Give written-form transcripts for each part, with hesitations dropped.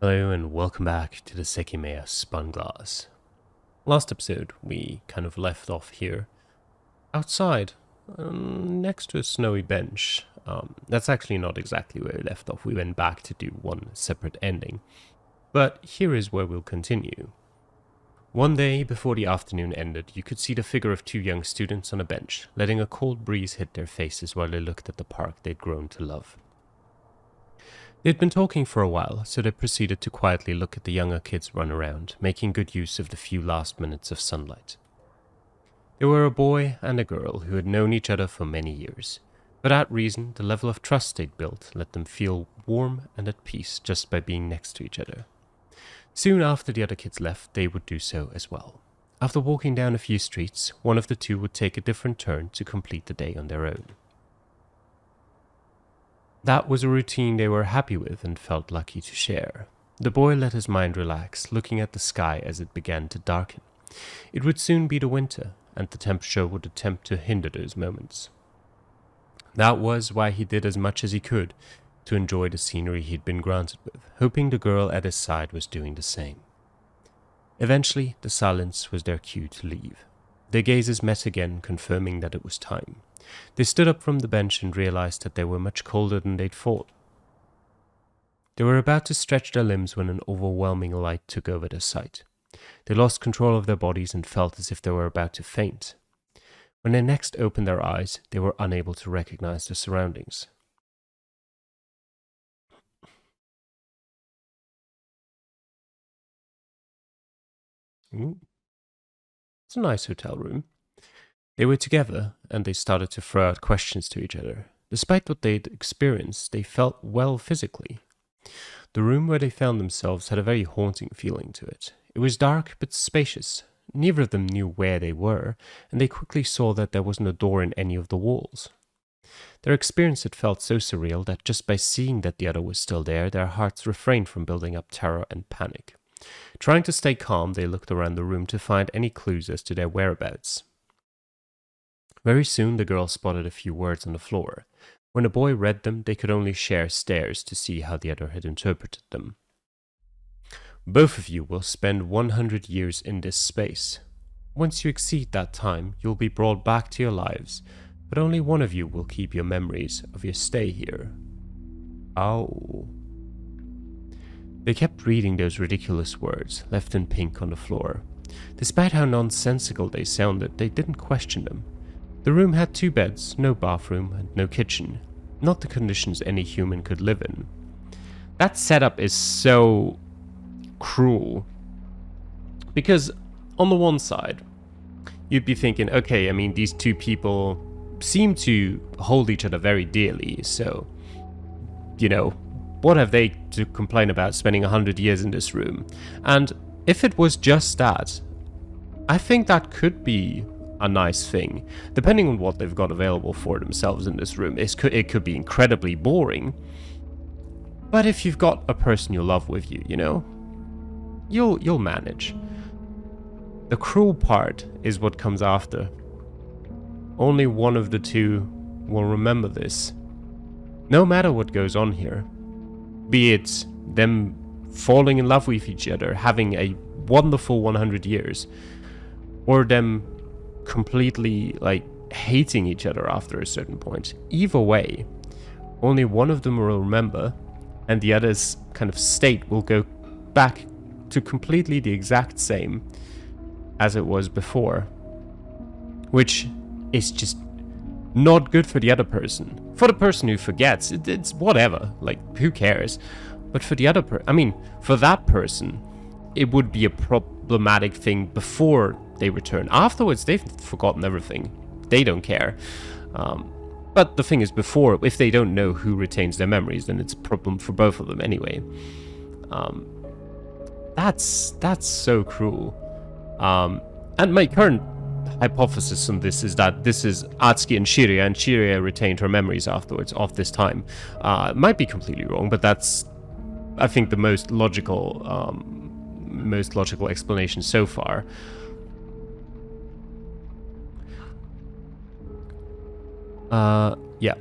Hello and welcome back to the Sekimeiya Spun Glass. Last episode we kind of left off here, outside, next to a snowy bench. That's actually not exactly where we left off, we went back to do one separate ending. But here is where we'll continue. One day before the afternoon ended, you could see the figure of two young students on a bench, letting a cold breeze hit their faces while they looked at the park they'd grown to love. They'd been talking for a while, so they proceeded to quietly look at the younger kids run around, making good use of the few last minutes of sunlight. They were a boy and a girl who had known each other for many years. For that reason, the level of trust they'd built let them feel warm and at peace just by being next to each other. Soon after the other kids left, they would do so as well. After walking down a few streets, one of the two would take a different turn to complete the day on their own. That was a routine they were happy with and felt lucky to share. The boy let his mind relax, looking at the sky as it began to darken. It would soon be the winter, and the temperature would attempt to hinder those moments. That was why he did as much as he could to enjoy the scenery he'd been granted with, hoping the girl at his side was doing the same. Eventually, the silence was their cue to leave. Their gazes met again, confirming that it was time. They stood up from the bench and realized that they were much colder than they'd thought. They were about to stretch their limbs when an overwhelming light took over their sight. They lost control of their bodies and felt as if they were about to faint. When they next opened their eyes, they were unable to recognize their surroundings. Ooh. It's a nice hotel room. They were together, and they started to throw out questions to each other. Despite what they'd experienced, they felt well physically. The room where they found themselves had a very haunting feeling to it. It was dark but spacious. Neither of them knew where they were, and they quickly saw that there wasn't a door in any of the walls. Their experience had felt so surreal that just by seeing that the other was still there, their hearts refrained from building up terror and panic. Trying to stay calm, they looked around the room to find any clues as to their whereabouts. Very soon the girl spotted a few words on the floor. When the boy read them, they could only share stares to see how the other had interpreted them. Both of you will spend 100 years in this space. Once you exceed that time, you'll be brought back to your lives, but only one of you will keep your memories of your stay here. Oh. They kept reading those ridiculous words, left in pink on the floor. Despite how nonsensical they sounded, they didn't question them. The room had 2 beds, no bathroom, and no kitchen. Not the conditions any human could live in. That setup is so cruel. Because on the one side, you'd be thinking, okay, I mean, these two people seem to hold each other very dearly, so, you know, what have they to complain about spending 100 years in this room? And if it was just that, I think that could be a nice thing. Depending on what they've got available for themselves in this room, it could be incredibly boring. But if you've got a person you love with you, you know, you'll manage. The cruel part is what comes after. Only one of the two will remember this. No matter what goes on here, be it them falling in love with each other, having a wonderful 100 years, or them completely, hating each other after a certain point. Either way, only one of them will remember, and the other's kind of state will go back to completely the exact same as it was before. Which is just not good for the other person. For the person who forgets, it's whatever, who cares? But for the other for that person, it would be a problematic thing before they return. Afterwards, they've forgotten everything. They don't care. But the thing is, before, if they don't know who retains their memories, then it's a problem for both of them anyway. That's so cruel. And my current hypothesis on this is that this is Atsuki and Shirya retained her memories afterwards of this time. It might be completely wrong, but that's, I think, the most logical explanation so far. Yeah.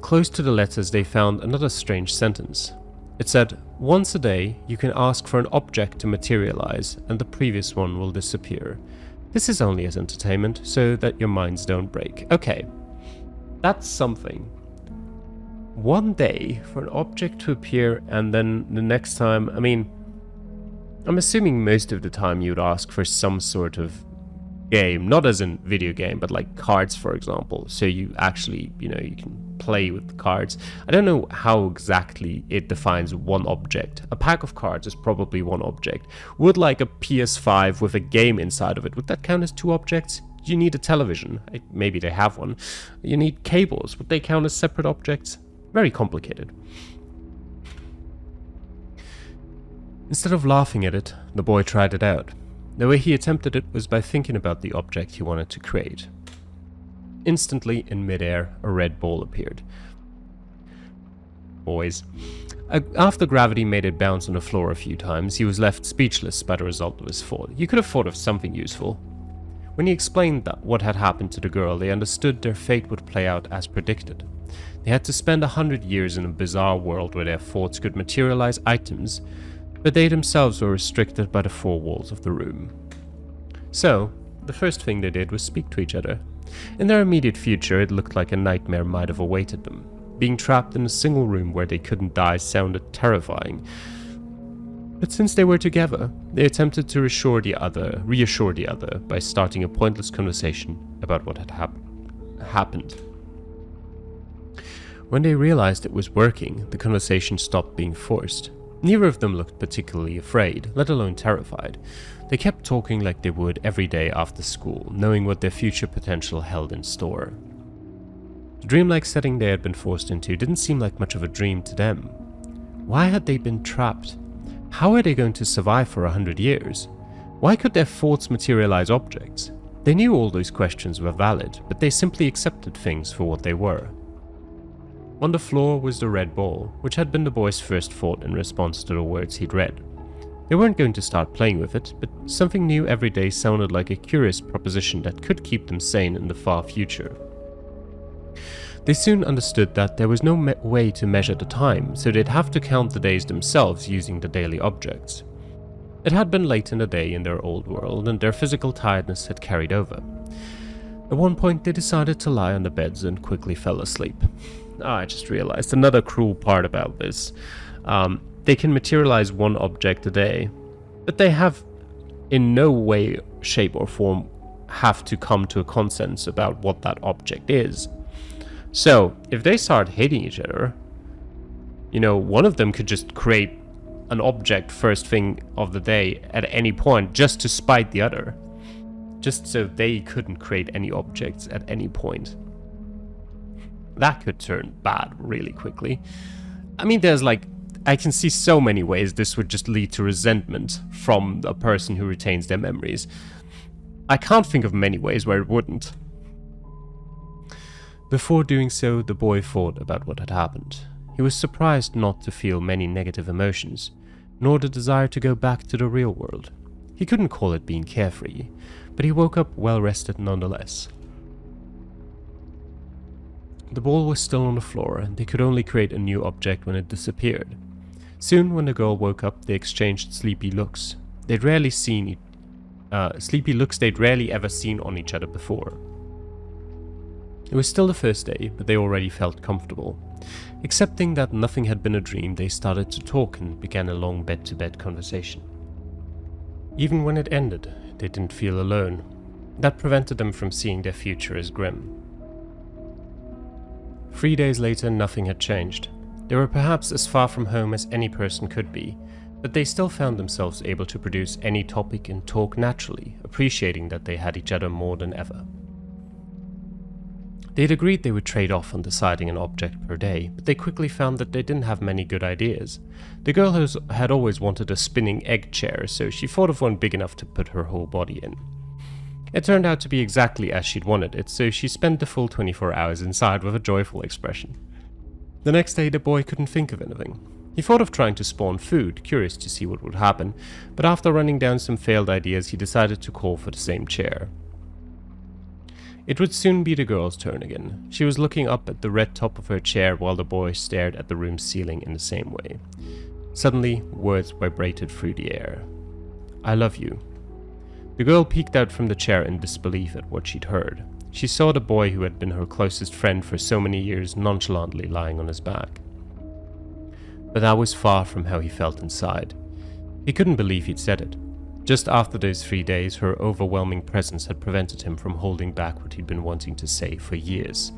Close to the letters, they found another strange sentence. It said, once a day you can ask for an object to materialize and the previous one will disappear. This is only as entertainment, so that your minds don't break. Okay, that's something. One day for an object to appear and then the next time, I mean, I'm assuming most of the time you'd ask for some sort of game, not as in video game, but like cards, for example. So you actually, you can play with the cards. I don't know how exactly it defines one object. A pack of cards is probably one object. Would like a PS5 with a game inside of it, would that count as two objects? You need a television. Maybe they have one. You need cables. Would they count as separate objects? Very complicated. Instead of laughing at it, the boy tried it out. The way he attempted it was by thinking about the object he wanted to create. Instantly, in midair, a red ball appeared. Boys. After gravity made it bounce on the floor a few times, he was left speechless by the result of his thought. You could have thought of something useful. When he explained what had happened to the girl, they understood their fate would play out as predicted. They had to spend 100 years in a bizarre world where their thoughts could materialize items, but they themselves were restricted by the four walls of the room. So, the first thing they did was speak to each other. In their immediate future, it looked like a nightmare might have awaited them. Being trapped in a single room where they couldn't die sounded terrifying. But since they were together, they attempted to reassure the other by starting a pointless conversation about what had happened. When they realized it was working, the conversation stopped being forced. Neither of them looked particularly afraid, let alone terrified. They kept talking like they would every day after school, knowing what their future potential held in store. The dreamlike setting they had been forced into didn't seem like much of a dream to them. Why had they been trapped? How were they going to survive for 100 years? Why could their thoughts materialize objects? They knew all those questions were valid, but they simply accepted things for what they were. On the floor was the red ball, which had been the boy's first thought in response to the words he'd read. They weren't going to start playing with it, but something new every day sounded like a curious proposition that could keep them sane in the far future. They soon understood that there was no way to measure the time, so they'd have to count the days themselves using the daily objects. It had been late in the day in their old world, and their physical tiredness had carried over. At one point, they decided to lie on the beds and quickly fell asleep. I just realized another cruel part about this. They can materialize one object a day, but they have in no way, shape or form have to come to a consensus about what that object is. So, if they start hating each other, one of them could just create an object first thing of the day at any point just to spite the other. Just so they couldn't create any objects at any point. That could turn bad really quickly. I mean, I can see so many ways this would just lead to resentment from a person who retains their memories. I can't think of many ways where it wouldn't. Before doing so, the boy thought about what had happened. He was surprised not to feel many negative emotions, nor the desire to go back to the real world. He couldn't call it being carefree, but he woke up well rested nonetheless. The ball was still on the floor, and they could only create a new object when it disappeared. Soon, when the girl woke up, they exchanged sleepy looks. They'd rarely ever seen on each other before. It was still the first day, but they already felt comfortable. Accepting that nothing had been a dream, they started to talk and began a long bed-to-bed conversation. Even when it ended, they didn't feel alone. That prevented them from seeing their future as grim. 3 days later, nothing had changed. They were perhaps as far from home as any person could be, but they still found themselves able to produce any topic and talk naturally, appreciating that they had each other more than ever. They'd agreed they would trade off on deciding an object per day, but they quickly found that they didn't have many good ideas. The girl had always wanted a spinning egg chair, so she thought of one big enough to put her whole body in. It turned out to be exactly as she'd wanted it, so she spent the full 24 hours inside with a joyful expression. The next day, the boy couldn't think of anything. He thought of trying to spawn food, curious to see what would happen, but after running down some failed ideas, he decided to call for the same chair. It would soon be the girl's turn again. She was looking up at the red top of her chair while the boy stared at the room's ceiling in the same way. Suddenly, words vibrated through the air. "I love you." The girl peeked out from the chair in disbelief at what she'd heard. She saw the boy who had been her closest friend for so many years nonchalantly lying on his back. But that was far from how he felt inside. He couldn't believe he'd said it. Just after those 3 days, her overwhelming presence had prevented him from holding back what he'd been wanting to say for years.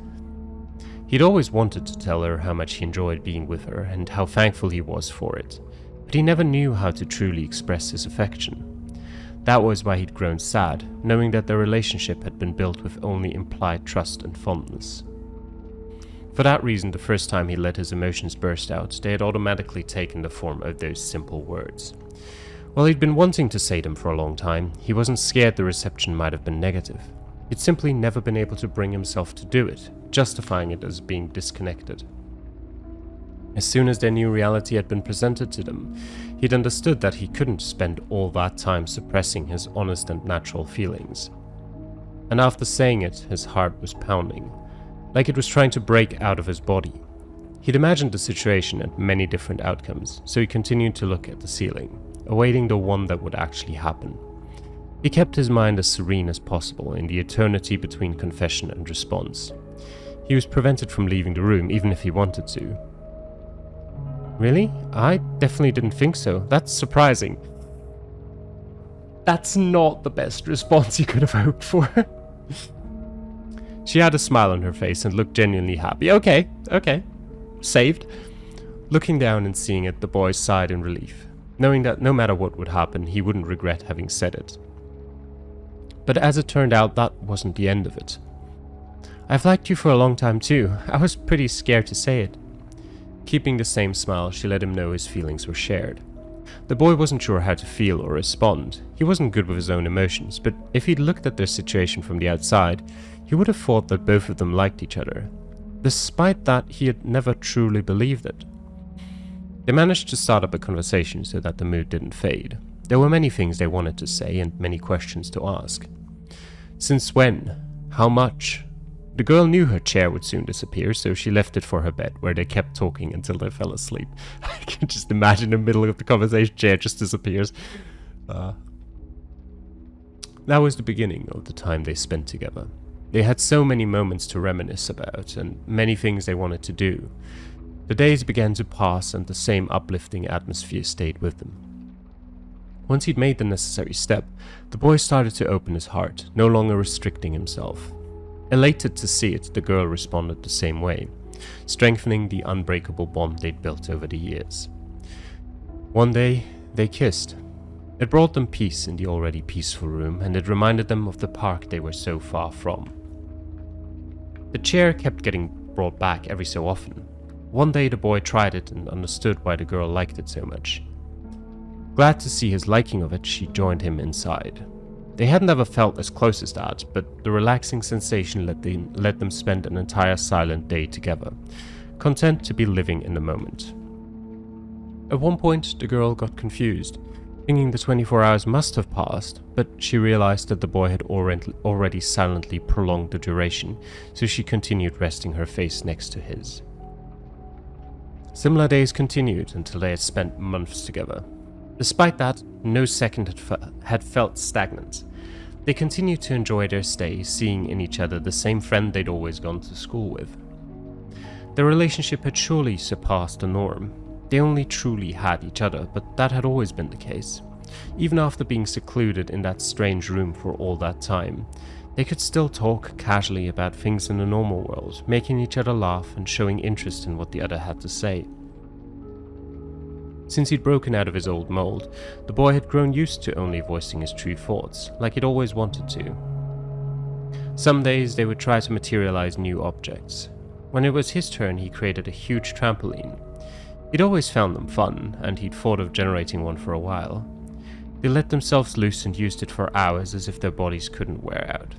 He'd always wanted to tell her how much he enjoyed being with her and how thankful he was for it, but he never knew how to truly express his affection. That was why he'd grown sad, knowing that their relationship had been built with only implied trust and fondness. For that reason, the first time he let his emotions burst out, they had automatically taken the form of those simple words. While he'd been wanting to say them for a long time, he wasn't scared the reception might have been negative. He'd simply never been able to bring himself to do it, justifying it as being disconnected. As soon as their new reality had been presented to them, he'd understood that he couldn't spend all that time suppressing his honest and natural feelings. And after saying it, his heart was pounding, like it was trying to break out of his body. He'd imagined the situation and many different outcomes, so he continued to look at the ceiling, awaiting the one that would actually happen. He kept his mind as serene as possible in the eternity between confession and response. He was prevented from leaving the room even if he wanted to. "Really? I definitely didn't think so. That's surprising." That's not the best response you could have hoped for. She had a smile on her face and looked genuinely happy. Okay. Saved. Looking down and seeing it, the boy sighed in relief, knowing that no matter what would happen, he wouldn't regret having said it. But as it turned out, that wasn't the end of it. "I've liked you for a long time too. I was pretty scared to say it." Keeping the same smile, she let him know his feelings were shared. The boy wasn't sure how to feel or respond. He wasn't good with his own emotions, but if he'd looked at their situation from the outside, he would have thought that both of them liked each other. Despite that, he had never truly believed it. They managed to start up a conversation so that the mood didn't fade. There were many things they wanted to say and many questions to ask. Since when? How much? The girl knew her chair would soon disappear, so she left it for her bed, where they kept talking until they fell asleep. I can just imagine the middle of the conversation, chair just disappears. That was the beginning of the time they spent together. They had so many moments to reminisce about, and many things they wanted to do. The days began to pass, and the same uplifting atmosphere stayed with them. Once he'd made the necessary step, the boy started to open his heart, no longer restricting himself. Elated to see it, the girl responded the same way, strengthening the unbreakable bond they'd built over the years. One day, they kissed. It brought them peace in the already peaceful room, and it reminded them of the park they were so far from. The chair kept getting brought back every so often. One day the boy tried it and understood why the girl liked it so much. Glad to see his liking of it, she joined him inside. They hadn't ever felt as close as that, but the relaxing sensation let them spend an entire silent day together, content to be living in the moment. At one point, the girl got confused, thinking the 24 hours must have passed, but she realized that the boy had already silently prolonged the duration, so she continued resting her face next to his. Similar days continued until they had spent months together. Despite that, no second had felt stagnant. They continued to enjoy their stay, seeing in each other the same friend they'd always gone to school with. Their relationship had surely surpassed the norm. They only truly had each other, but that had always been the case. Even after being secluded in that strange room for all that time, they could still talk casually about things in the normal world, making each other laugh and showing interest in what the other had to say. Since he'd broken out of his old mold, the boy had grown used to only voicing his true thoughts, like he'd always wanted to. Some days they would try to materialize new objects. When it was his turn, he created a huge trampoline. He'd always found them fun, and he'd thought of generating one for a while. They let themselves loose and used it for hours as if their bodies couldn't wear out.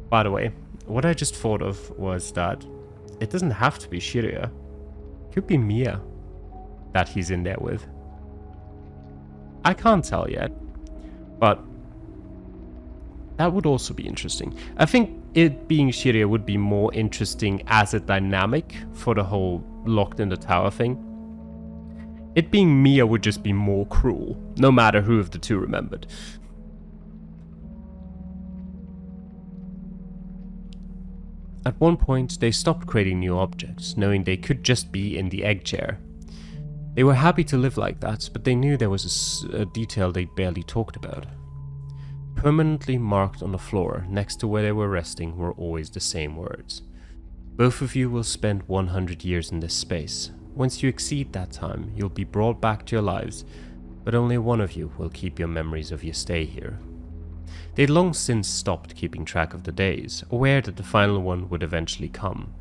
By the way, what I just thought of was that it doesn't have to be Shirya. It could be Mia that he's in there with. I can't tell yet, but that would also be interesting. I think it being Shirya would be more interesting as a dynamic for the whole locked in the tower thing. It being Mia would just be more cruel, no matter who of the two remembered. At one point, they stopped creating new objects, knowing they could just be in the egg chair. They were happy to live like that, but they knew there was a detail they barely talked about. Permanently marked on the floor, next to where they were resting, were always the same words. Both of you will spend 100 years in this space. Once you exceed that time, you'll be brought back to your lives, but only one of you will keep your memories of your stay here. They'd long since stopped keeping track of the days, aware that the final one would eventually come.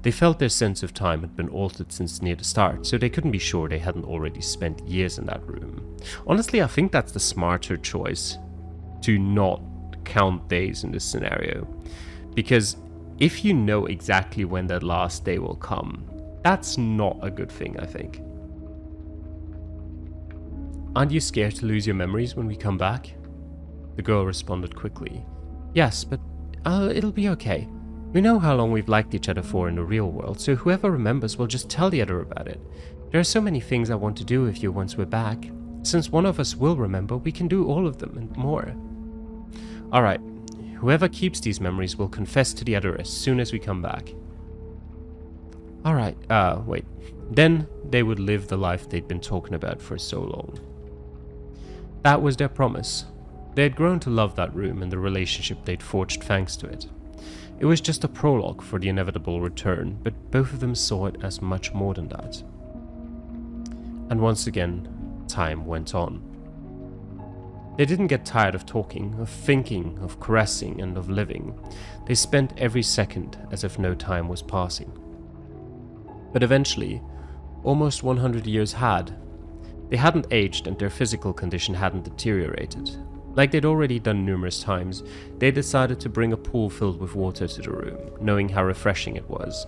They felt their sense of time had been altered since near the start, so they couldn't be sure they hadn't already spent years in that room. Honestly, I think that's the smarter choice, to not count days in this scenario. Because if you know exactly when that last day will come, that's not a good thing, I think. Aren't you scared to lose your memories when we come back? The girl responded quickly. Yes, but it'll be okay. We know how long we've liked each other for in the real world, so whoever remembers will just tell the other about it. There are so many things I want to do with you once we're back. Since one of us will remember, we can do all of them and more. Alright, whoever keeps these memories will confess to the other as soon as we come back. Alright, wait. Then they would live the life they'd been talking about for so long. That was their promise. They had grown to love that room and the relationship they'd forged thanks to it. It was just a prologue for the inevitable return, but both of them saw it as much more than that. And once again, time went on. They didn't get tired of talking, of thinking, of caressing, and of living. They spent every second as if no time was passing. But eventually, almost 100 years had. They hadn't aged and their physical condition hadn't deteriorated. Like they'd already done numerous times, they decided to bring a pool filled with water to the room, knowing how refreshing it was.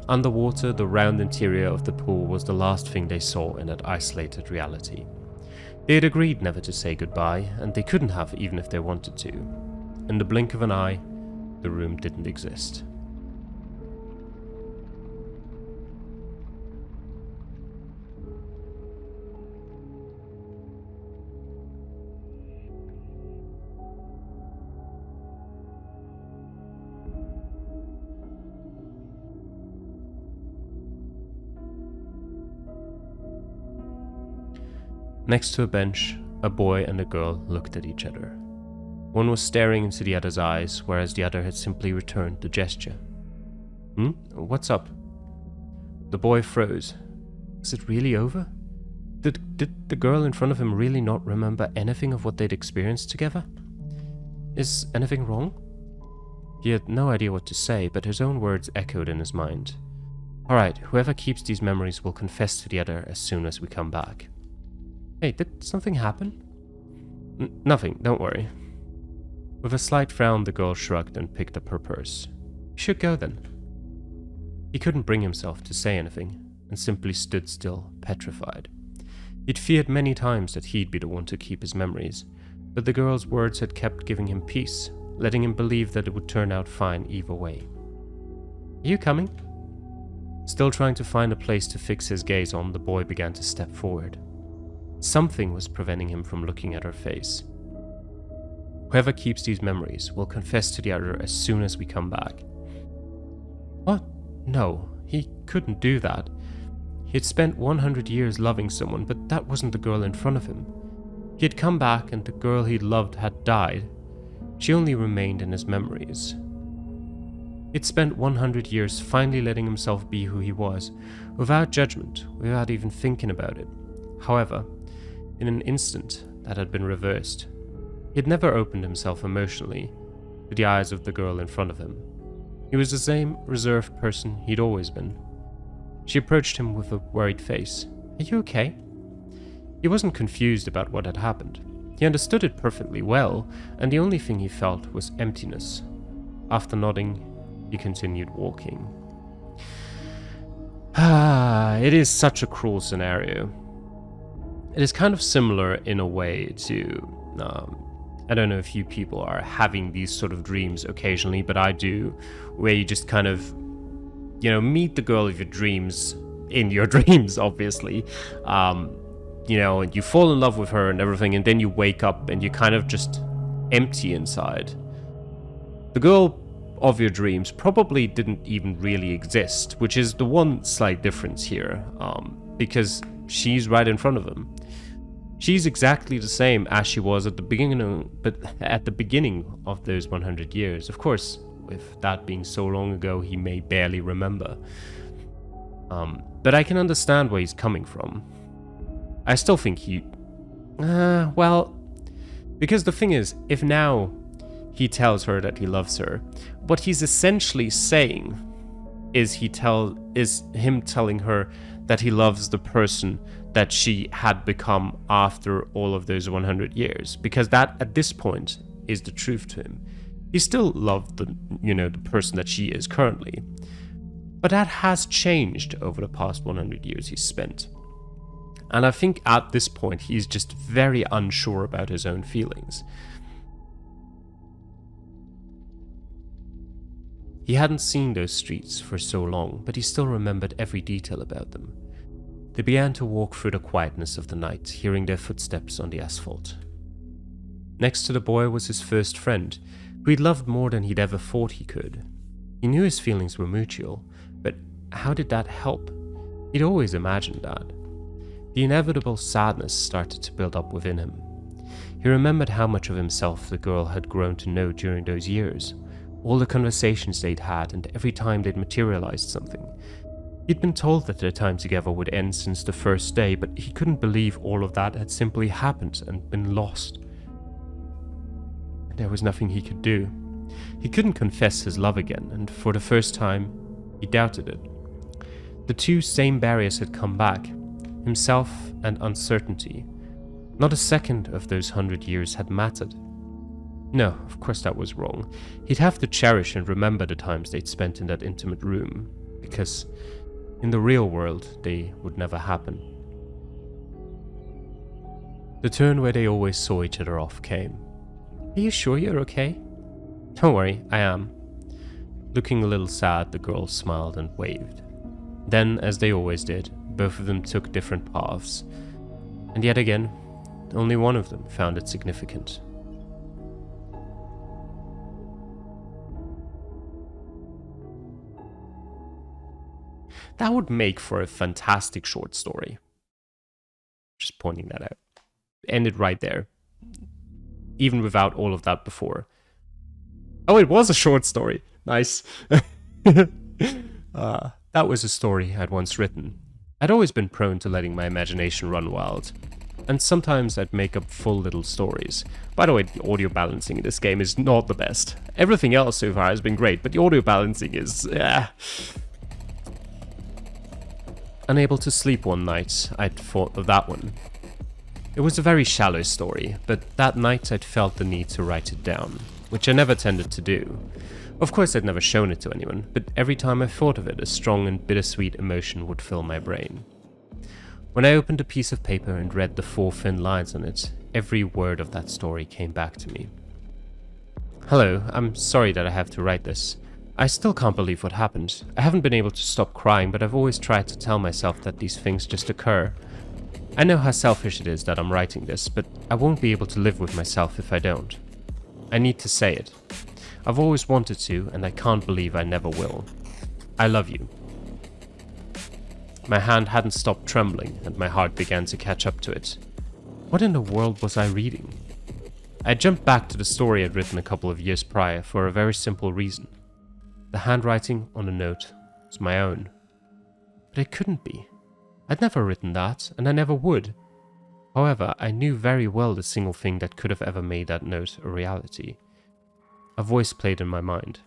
Underwater, the round interior of the pool was the last thing they saw in that isolated reality. They had agreed never to say goodbye, and they couldn't have even if they wanted to. In the blink of an eye, the room didn't exist. Next to a bench, a boy and a girl looked at each other. One was staring into the other's eyes, whereas the other had simply returned the gesture. What's up? The boy froze. Is it really over? Did the girl in front of him really not remember anything of what they'd experienced together? Is anything wrong? He had no idea what to say, but his own words echoed in his mind. Alright, whoever keeps these memories will confess to the other as soon as we come back. Hey, did something happen? Nothing, don't worry. With a slight frown, the girl shrugged and picked up her purse. You should go then. He couldn't bring himself to say anything, and simply stood still, petrified. He'd feared many times that he'd be the one to keep his memories, but the girl's words had kept giving him peace, letting him believe that it would turn out fine either way. Are you coming? Still trying to find a place to fix his gaze on, the boy began to step forward. Something was preventing him from looking at her face. Whoever keeps these memories will confess to the other as soon as we come back. What? No, he couldn't do that. He had spent 100 years loving someone, but that wasn't the girl in front of him. He had come back and the girl he'd loved had died. She only remained in his memories. He'd spent 100 years finally letting himself be who he was, without judgment, without even thinking about it. However, in an instant, that had been reversed. He had never opened himself emotionally to the eyes of the girl in front of him. He was the same reserved person he'd always been. She approached him with a worried face. Are you okay? He wasn't confused about what had happened. He understood it perfectly well, and the only thing he felt was emptiness. After nodding, he continued walking. It is such a cruel scenario. It is kind of similar in a way to, I don't know if you people are having these sort of dreams occasionally, but I do, where you just kind of, meet the girl of your dreams in your dreams, obviously. You know, and you fall in love with her and everything, and then you wake up and you kind of just empty inside. The girl of your dreams probably didn't even really exist, which is the one slight difference here, because she's right in front of him. She's exactly the same as she was at the beginning, but at the beginning of those 100 years. Of course, with that being so long ago, he may barely remember. But I can understand where he's coming from. I still think well, because the thing is, if now he tells her that he loves her, what he's essentially saying is him telling her that he loves the person that she had become after all of those 100 years, because that at this point is the truth to him. He still loved the person that she is currently, but that has changed over the past 100 years he's spent. And I think at this point he's just very unsure about his own feelings. He hadn't seen those streets for so long, but he still remembered every detail about them. They began to walk through the quietness of the night, hearing their footsteps on the asphalt. Next to the boy was his first friend, who he'd loved more than he'd ever thought he could. He knew his feelings were mutual, but how did that help? He'd always imagined that. The inevitable sadness started to build up within him. He remembered how much of himself the girl had grown to know during those years, all the conversations they'd had and every time they'd materialized something. He'd been told that their time together would end since the first day, but he couldn't believe all of that had simply happened and been lost. There was nothing he could do. He couldn't confess his love again, and for the first time, he doubted it. The two same barriers had come back, himself and uncertainty. Not a second of those 100 years had mattered. No, of course that was wrong. He'd have to cherish and remember the times they'd spent in that intimate room, because in the real world, they would never happen. The turn where they always saw each other off came. Are you sure you're okay? Don't worry, I am. Looking a little sad, the girl smiled and waved. Then, as they always did, both of them took different paths. And yet again, only one of them found it significant. That would make for a fantastic short story. Just pointing that out. Ended right there. Even without all of that before. Oh, it was a short story. Nice. That was a story I'd once written. I'd always been prone to letting my imagination run wild. And sometimes I'd make up full little stories. By the way, the audio balancing in this game is not the best. Everything else so far has been great, but the audio balancing is... Unable to sleep one night, I'd thought of that one. It was a very shallow story, but that night I'd felt the need to write it down, which I never tended to do. Of course I'd never shown it to anyone, but every time I thought of it, a strong and bittersweet emotion would fill my brain. When I opened a piece of paper and read the 4 thin lines on it, every word of that story came back to me. Hello, I'm sorry that I have to write this. I still can't believe what happened. I haven't been able to stop crying, but I've always tried to tell myself that these things just occur. I know how selfish it is that I'm writing this, but I won't be able to live with myself if I don't. I need to say it. I've always wanted to, and I can't believe I never will. I love you. My hand hadn't stopped trembling, and my heart began to catch up to it. What in the world was I reading? I jumped back to the story I'd written a couple of years prior for a very simple reason. The handwriting on the note was my own. But it couldn't be. I'd never written that, and I never would. However, I knew very well the single thing that could have ever made that note a reality. A voice played in my mind.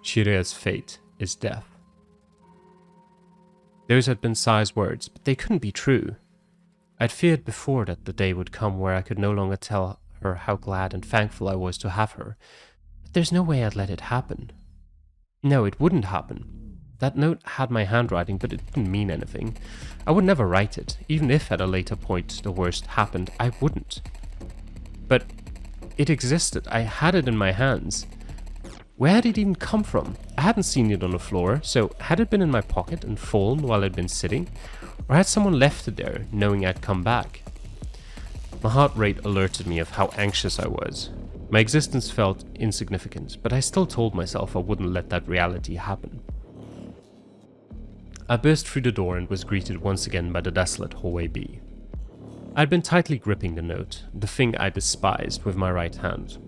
Shire's fate is death. Those had been Sai's words, but they couldn't be true. I'd feared before that the day would come where I could no longer tell her how glad and thankful I was to have her. There's no way I'd let it happen. No, it wouldn't happen. That note had my handwriting, but it didn't mean anything. I would never write it, even if at a later point the worst happened, I wouldn't. But it existed, I had it in my hands. Where had it even come from? I hadn't seen it on the floor, so had it been in my pocket and fallen while I'd been sitting? Or had someone left it there, knowing I'd come back? My heart rate alerted me of how anxious I was. My existence felt insignificant, but I still told myself I wouldn't let that reality happen. I burst through the door and was greeted once again by the desolate hallway B. I'd been tightly gripping the note, the thing I despised, with my right hand.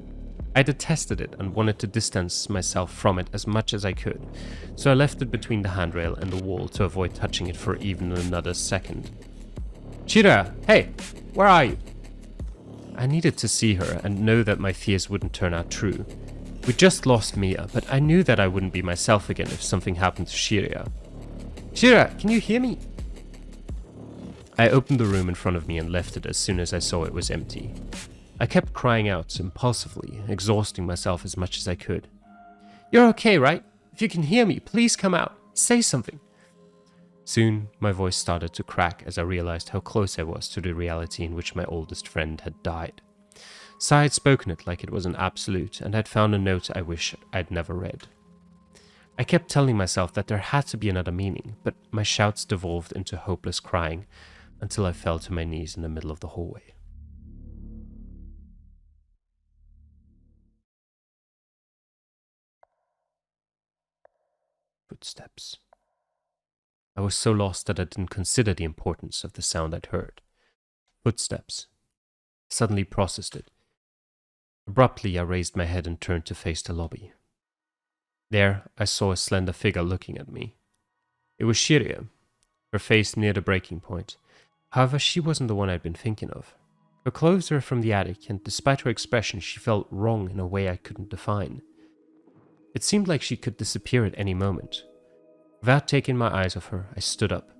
I detested it and wanted to distance myself from it as much as I could, so I left it between the handrail and the wall to avoid touching it for even another second. Shira, hey, where are you? I needed to see her and know that my fears wouldn't turn out true. We'd just lost Mia, but I knew that I wouldn't be myself again if something happened to Shira. Shira, can you hear me? I opened the room in front of me and left it as soon as I saw it was empty. I kept crying out impulsively, exhausting myself as much as I could. You're okay, right? If you can hear me, please come out. Say something. Soon, my voice started to crack as I realized how close I was to the reality in which my oldest friend had died. Sai had spoken it like it was an absolute, and had found a note I wish I'd never read. I kept telling myself that there had to be another meaning, but my shouts devolved into hopeless crying until I fell to my knees in the middle of the hallway. Footsteps. I was so lost that I didn't consider the importance of the sound I'd heard. Footsteps. I suddenly processed it. Abruptly, I raised my head and turned to face the lobby. There, I saw a slender figure looking at me. It was Shirya, her face near the breaking point. However, she wasn't the one I'd been thinking of. Her clothes were from the attic, and despite her expression, she felt wrong in a way I couldn't define. It seemed like she could disappear at any moment. Without taking my eyes off her, I stood up.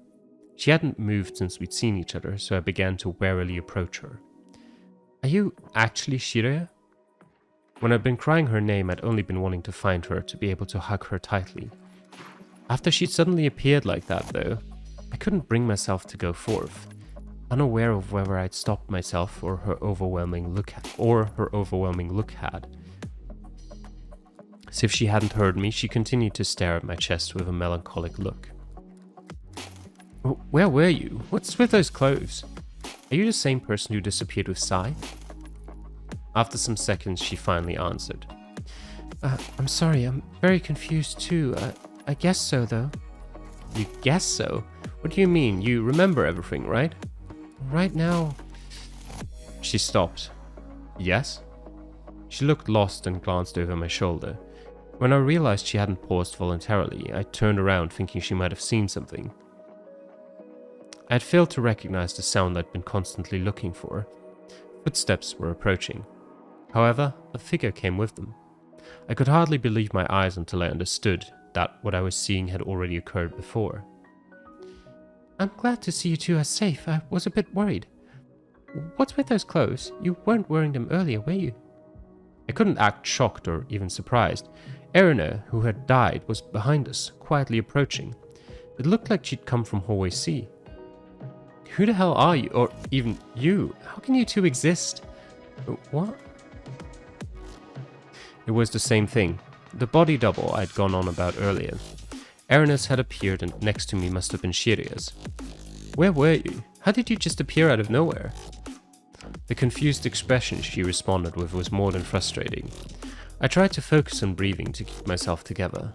She hadn't moved since we'd seen each other, so I began to warily approach her. Are you actually Shiraya? When I'd been crying her name, I'd only been wanting to find her to be able to hug her tightly. After she'd suddenly appeared like that, though, I couldn't bring myself to go forth, unaware of whether I'd stopped myself or her overwhelming look had. As if she hadn't heard me, she continued to stare at my chest with a melancholic look. Where were you? What's with those clothes? Are you the same person who disappeared with Sai? After some seconds, she finally answered. I'm sorry, I'm very confused too. I guess so, though. You guess so? What do you mean? You remember everything, right? Right now... She stopped. Yes? She looked lost and glanced over my shoulder. When I realized she hadn't paused voluntarily, I turned around thinking she might have seen something. I had failed to recognize the sound I'd been constantly looking for. Footsteps were approaching. However, a figure came with them. I could hardly believe my eyes until I understood that what I was seeing had already occurred before. I'm glad to see you two are safe. I was a bit worried. What's with those clothes? You weren't wearing them earlier, were you? I couldn't act shocked or even surprised. Erina, who had died, was behind us, quietly approaching. It looked like she'd come from hallway C. Who the hell are you? Or even you? How can you two exist? What? It was the same thing. The body double I'd gone on about earlier. Erina's had appeared and next to me must have been Shiria's. Where were you? How did you just appear out of nowhere? The confused expression she responded with was more than frustrating. I tried to focus on breathing to keep myself together.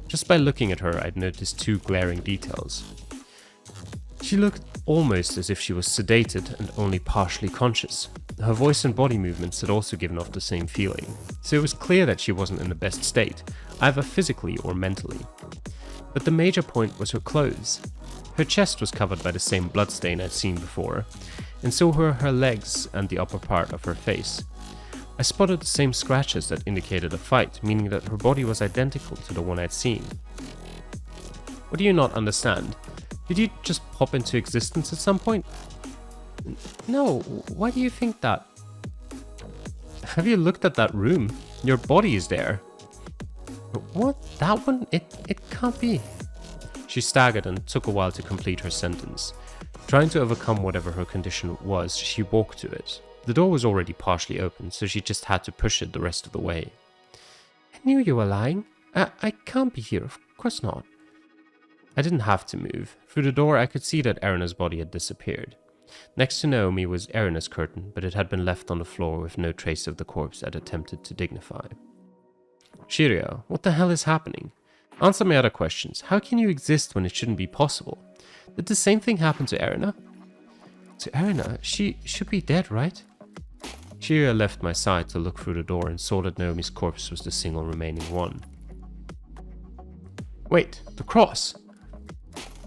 Just by looking at her, I'd noticed two glaring details. She looked almost as if she was sedated and only partially conscious. Her voice and body movements had also given off the same feeling, so it was clear that she wasn't in the best state, either physically or mentally. But the major point was her clothes. Her chest was covered by the same bloodstain I'd seen before, and so were her legs and the upper part of her face. I spotted the same scratches that indicated a fight, meaning that her body was identical to the one I'd seen. What do you not understand? Did you just pop into existence at some point? No, why do you think that? Have you looked at that room? Your body is there. What? That one? It can't be. She staggered and took a while to complete her sentence. Trying to overcome whatever her condition was, she walked to it. The door was already partially open, so she just had to push it the rest of the way. knew you were lying. I can't be here, of course not. I didn't have to move. Through the door I could see that Erina's body had disappeared. Next to Naomi was Erina's curtain, but it had been left on the floor with no trace of the corpse I'd attempted to dignify. Shiria, what the hell is happening? Answer my other questions. How can you exist when it shouldn't be possible? Did the same thing happen to Erina? To Erina? She should be dead, right? Shiria left my side to look through the door and saw that Naomi's corpse was the single remaining one. Wait, the cross!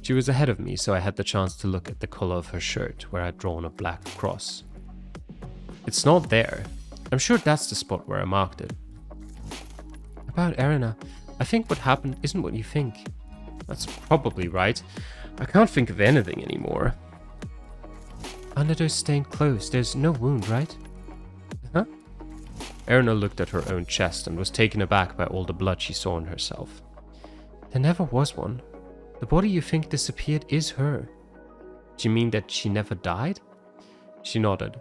She was ahead of me, so I had the chance to look at the collar of her shirt, where I'd drawn a black cross. It's not there. I'm sure that's the spot where I marked it. About Erina, I think what happened isn't what you think. That's probably right. I can't think of anything anymore. Under those stained clothes, there's no wound, right? Huh? Erina looked at her own chest and was taken aback by all the blood she saw on herself. There never was one. The body you think disappeared is her. Do you mean that she never died? She nodded.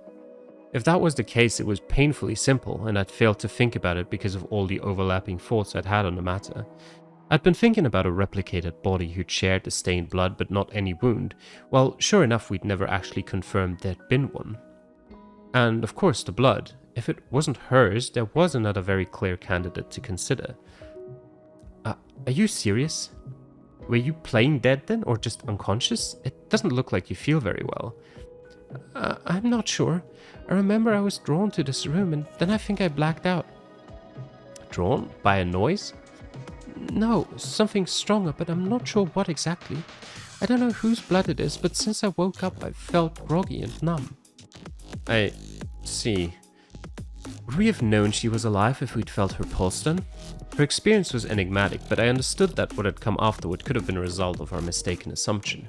If that was the case, it was painfully simple, and I'd failed to think about it because of all the overlapping thoughts I'd had on the matter. I'd been thinking about a replicated body who'd shared the stained blood but not any wound. Well, sure enough, we'd never actually confirmed there'd been one. And of course the blood. If it wasn't hers, there was another very clear candidate to consider. Are you serious? Were you playing dead then, or just unconscious? It doesn't look like you feel very well. I'm not sure. I remember I was drawn to this room, and then I think I blacked out. Drawn? By a noise? No, something stronger, but I'm not sure what exactly. I don't know whose blood it is, but since I woke up I felt groggy and numb. I see. Would we have known she was alive if we'd felt her pulse then? Her experience was enigmatic, but I understood that what had come afterward could have been a result of our mistaken assumption.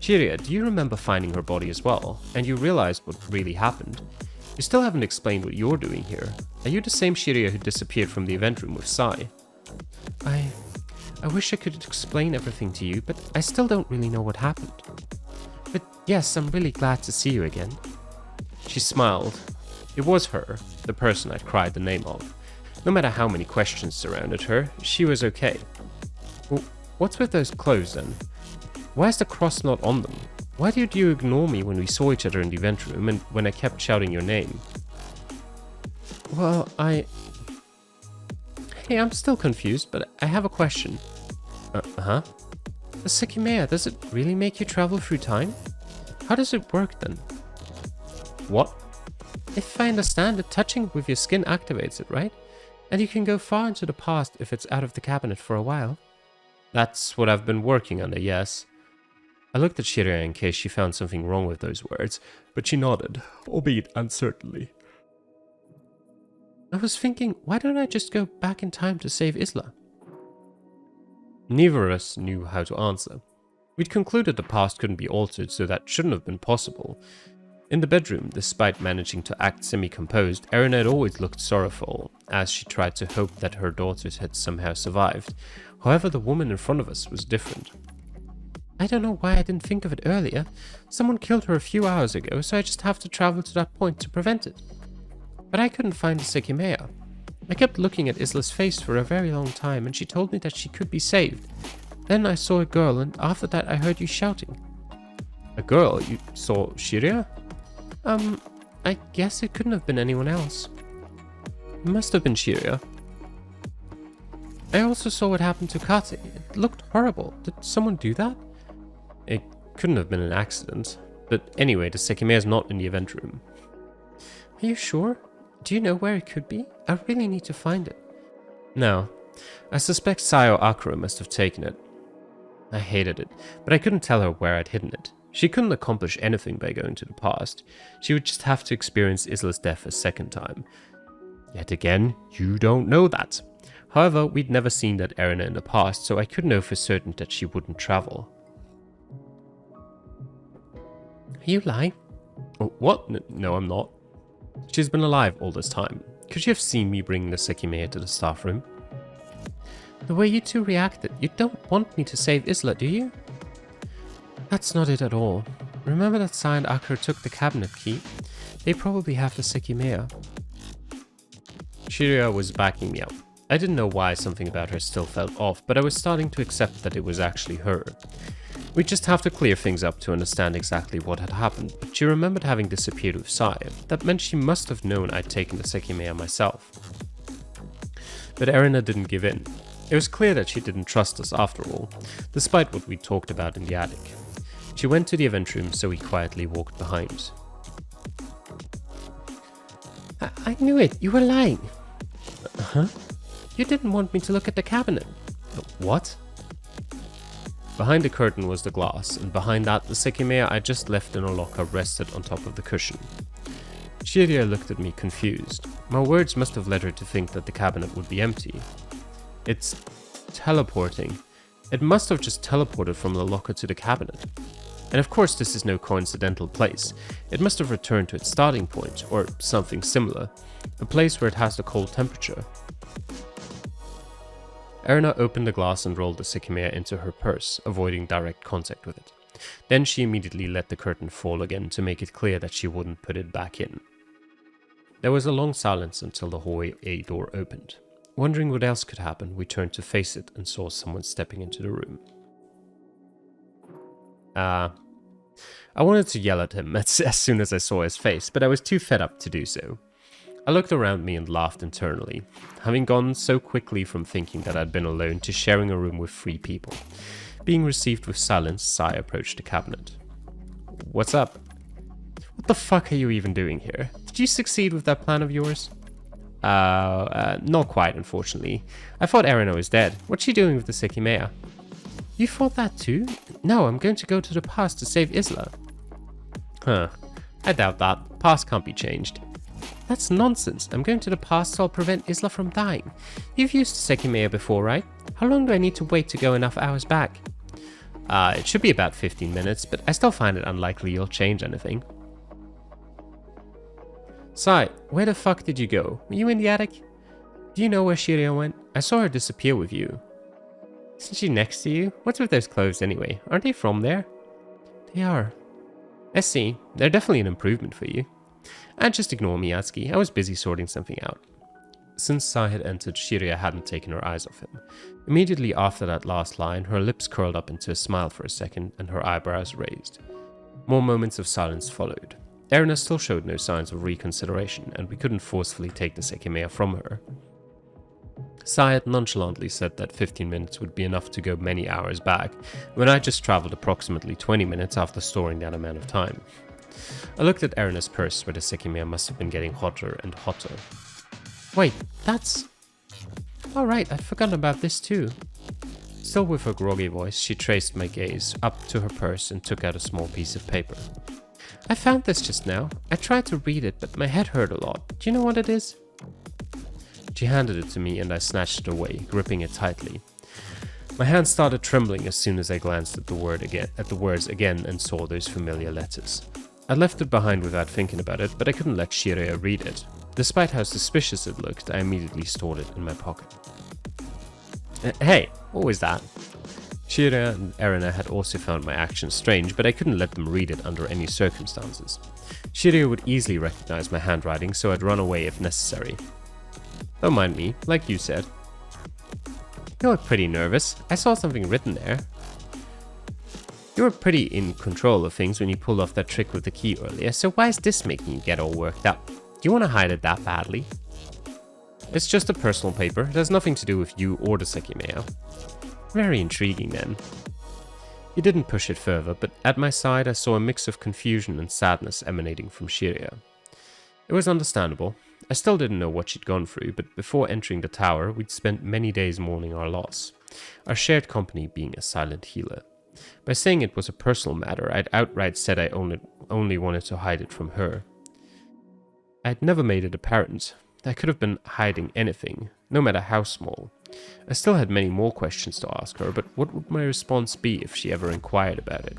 Shiria, do you remember finding her body as well? And you realized what really happened? You still haven't explained what you're doing here. Are you the same Shiria who disappeared from the event room with Sai? I wish I could explain everything to you, but I still don't really know what happened. But yes, I'm really glad to see you again. She smiled. It was her, the person I'd cried the name of. No matter how many questions surrounded her, she was okay. Well, what's with those clothes then? Why is the cross not on them? Why did you ignore me when we saw each other in the event room and when I kept shouting your name? Well, Hey, I'm still confused, but I have a question. The Sekimeiya, does it really make you travel through time? How does it work then? What? If I understand it, touching with your skin activates it, right? And you can go far into the past if it's out of the cabinet for a while. That's what I've been working under, yes. I looked at Shiria in case she found something wrong with those words, but she nodded, albeit uncertainly. I was thinking, why don't I just go back in time to save Isla? Neither of us knew how to answer. We'd concluded the past couldn't be altered, so that shouldn't have been possible. In the bedroom, despite managing to act semi-composed, Erina had always looked sorrowful, as she tried to hope that her daughters had somehow survived. However, the woman in front of us was different. I don't know why I didn't think of it earlier. Someone killed her a few hours ago, so I just have to travel to that point to prevent it. But I couldn't find the Sekimeiya. I kept looking at Isla's face for a very long time, and she told me that she could be saved. Then I saw a girl, and after that I heard you shouting. A girl? You saw Shiria? I guess it couldn't have been anyone else. It must have been Shiria. I also saw what happened to Kate. It looked horrible. Did someone do that? It couldn't have been an accident. But anyway, the Sekimeiya's not in the event room. Are you sure? Do you know where it could be? I really need to find it. No. I suspect Sai or Akira must have taken it. I hated it, but I couldn't tell her where I'd hidden it. She couldn't accomplish anything by going to the past. She would just have to experience Isla's death a second time. Yet again, you don't know that. However, we'd never seen that Erina in the past, so I could know for certain that she wouldn't travel. Are you lying? Oh, what? No, I'm not. She's been alive all this time. Could you have seen me bringing the Sekimeiya to the staff room? The way you two reacted, you don't want me to save Isla, do you? That's not it at all. Remember that Sai and Akira took the cabinet key? They probably have the Sekimeiya. Shiria was backing me up. I didn't know why something about her still felt off, but I was starting to accept that it was actually her. We'd just have to clear things up to understand exactly what had happened, but she remembered having disappeared with Sai. That meant she must have known I'd taken the Sekimeiya myself. But Erina didn't give in. It was clear that she didn't trust us after all, despite what we talked about in the attic. She went to the event room, so we quietly walked behind. I knew it, you were lying. Huh? You didn't want me to look at the cabinet. What? Behind the curtain was the glass, and behind that the Sekimeiya I just left in a locker rested on top of the cushion. Shiria looked at me confused. My words must have led her to think that the cabinet would be empty. It's teleporting. It must have just teleported from the locker to the cabinet. And of course this is no coincidental place. It must have returned to its starting point, or something similar. A place where it has the cold temperature. Erina opened the glass and rolled the Sekimeiya into her purse, avoiding direct contact with it. Then she immediately let the curtain fall again to make it clear that she wouldn't put it back in. There was a long silence until the hallway door opened. Wondering what else could happen, we turned to face it and saw someone stepping into the room. I wanted to yell at him as soon as I saw his face, but I was too fed up to do so. I looked around me and laughed internally, having gone so quickly from thinking that I'd been alone to sharing a room with 3 people. Being received with silence, Sai approached the cabinet. What's up? What the fuck are you even doing here? Did you succeed with that plan of yours? Not quite, unfortunately. I thought Erina was dead. What's she doing with the Sekimeiya? You thought that too? No, I'm going to go to the past to save Isla. Huh. I doubt that. Past can't be changed. That's nonsense. I'm going to the past so I'll prevent Isla from dying. You've used Sekimeiya before, right? How long do I need to wait to go enough hours back? It should be about 15 minutes, but I still find it unlikely you'll change anything. Sai, where the fuck did you go? Were you in the attic? Do you know where Shiria went? I saw her disappear with you. Isn't she next to you? What's with those clothes anyway? Aren't they from there? They are. I see. They're definitely an improvement for you. And just ignore me, Atsuki. I was busy sorting something out. Since Sai had entered, Shiria hadn't taken her eyes off him. Immediately after that last line, her lips curled up into a smile for a second and her eyebrows raised. More moments of silence followed. Erina still showed no signs of reconsideration, and we couldn't forcefully take the Sekimeiya from her. Sai had nonchalantly said that 15 minutes would be enough to go many hours back, when I just travelled approximately 20 minutes after storing that amount of time. I looked at Erina's purse, where the Sekimeiya must have been getting hotter and hotter. Wait, that's... Alright, I'd forgotten about this too. Still with her groggy voice, she traced my gaze up to her purse and took out a small piece of paper. I found this just now. I tried to read it, but my head hurt a lot. Do you know what it is? She handed it to me and I snatched it away, gripping it tightly. My hand started trembling as soon as I glanced at the words again and saw those familiar letters. I left it behind without thinking about it, but I couldn't let Shiria read it. Despite how suspicious it looked, I immediately stored it in my pocket. Hey, what was that? Shiria and Erina had also found my actions strange, but I couldn't let them read it under any circumstances. Shiria would easily recognize my handwriting, so I'd run away if necessary. Don't mind me, like you said. You look pretty nervous. I saw something written there. You were pretty in control of things when you pulled off that trick with the key earlier, so why is this making you get all worked up? Do you want to hide it that badly? It's just a personal paper. It has nothing to do with you or the Sekimeiya. Very intriguing then. He didn't push it further, but at my side I saw a mix of confusion and sadness emanating from Shiria. It was understandable. I still didn't know what she'd gone through, but before entering the tower, we'd spent many days mourning our loss, our shared company being a silent healer. By saying it was a personal matter, I'd outright said I only wanted to hide it from her. I'd never made it apparent. I could have been hiding anything, no matter how small. I still had many more questions to ask her, but what would my response be if she ever inquired about it?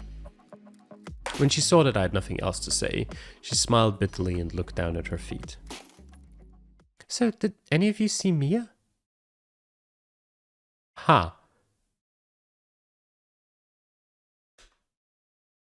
When she saw that I had nothing else to say, she smiled bitterly and looked down at her feet. So, did any of you see Mia? Ha!